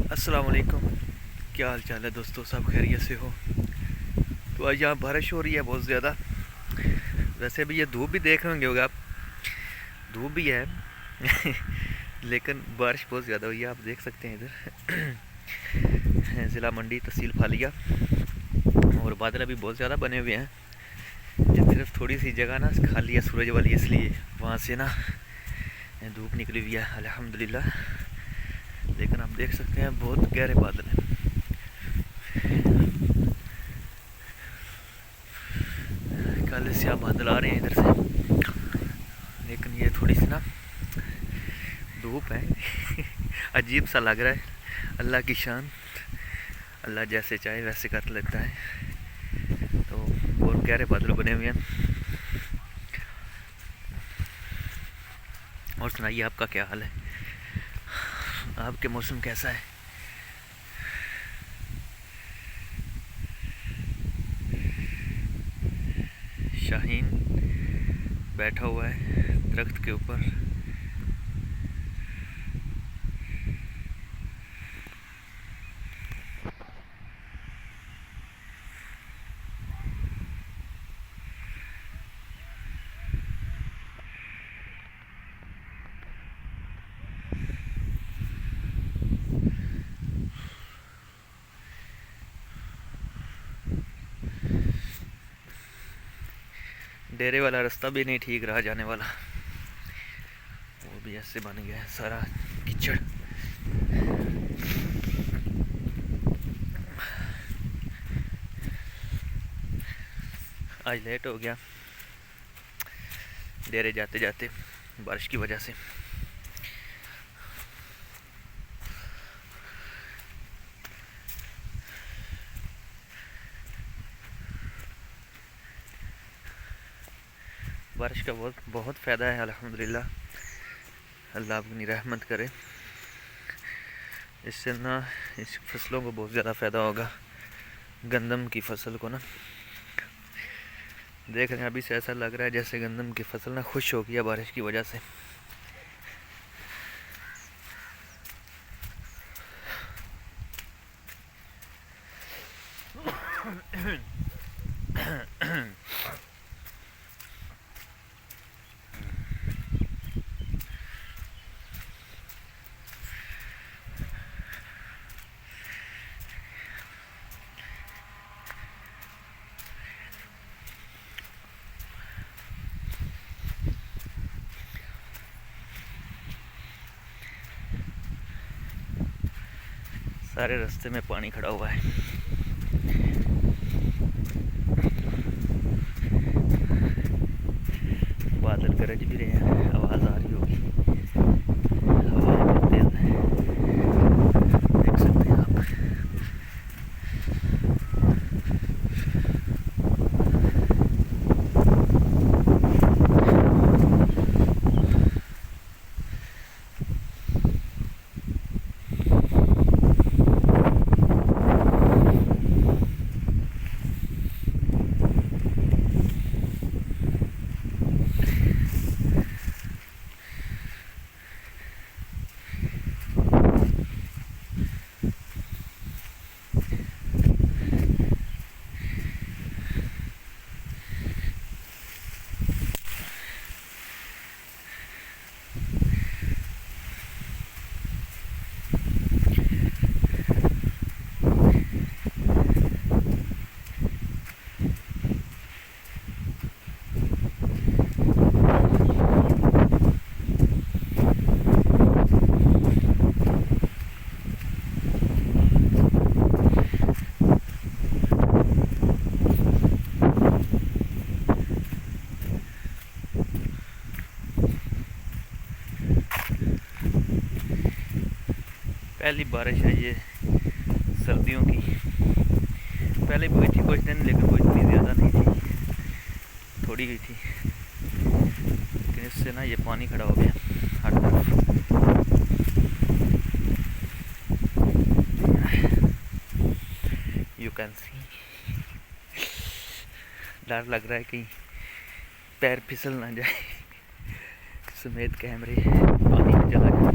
अस्सलाम वालेकुम। क्या हाल चाल है दोस्तों, सब खैरियत से हो? तो आज यहाँ बारिश हो रही है बहुत ज़्यादा। वैसे भी ये धूप भी देख रहे होंगे आप, धूप भी है लेकिन बारिश बहुत ज़्यादा हुई है। आप देख सकते हैं इधर ज़िला मंडी तहसील फालिया, और बादल अभी बहुत ज़्यादा बने हुए हैं। ये सिर्फ थोड़ी सी जगह ना खाली है सूरज वाली, इसलिए वहाँ से ना धूप निकली हुई है अल्हम्दुलिल्लाह। लेकिन आप देख सकते हैं बहुत गहरे बादल हैं। काले से आप बादल आ रहे हैं इधर से, लेकिन ये थोड़ी सी ना धूप है अजीब सा लग रहा है। अल्लाह की शान, अल्लाह जैसे चाहे वैसे कर लेता है। तो बहुत गहरे बादल बने हुए हैं। और सुनाइए, आपका क्या हाल है? आपके मौसम कैसा है? शाहीन बैठा हुआ है दरख्त के ऊपर। डेरे वाला रास्ता भी नहीं ठीक रहा जाने वाला, वो भी ऐसे बन गया है सारा कीचड़। आज लेट हो गया डेरे जाते जाते बारिश की वजह से। बारिश का बहुत बहुत फ़ायदा है अल्हम्दुलिल्लाह। अल्लाह अपनी रहमत करे, इससे ना इस फसलों को बहुत ज़्यादा फ़ायदा होगा। गंदम की फसल को ना देख रहे हैं, अभी से ऐसा लग रहा है जैसे गंदम की फसल ना खुश हो गई बारिश की वजह से। सारे रास्ते में पानी खड़ा हुआ है। बादल गरज भी रहे हैं, आवाज़ आ रही होगी, हवा बहुत तेज है, देख सकते हैं आप। पहली बारिश है ये सर्दियों की। पहले भी हुई थी कुछ दिन, लेकिन वो इतनी ज़्यादा नहीं थी, थोड़ी हुई थी। लेकिन इससे ना ये पानी खड़ा हो गया हर तरफ। यू कैन सी, डर लग रहा है कहीं पैर फिसल ना जाए समेत कैमरे पानी में चला जाए।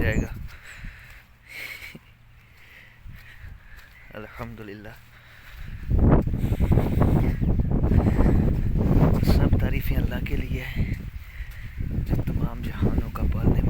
जाएगा। अल्हम्दुलिल्लाह, सब तारीफ़ें अल्लाह के लिए है जो तमाम जहानों का पालने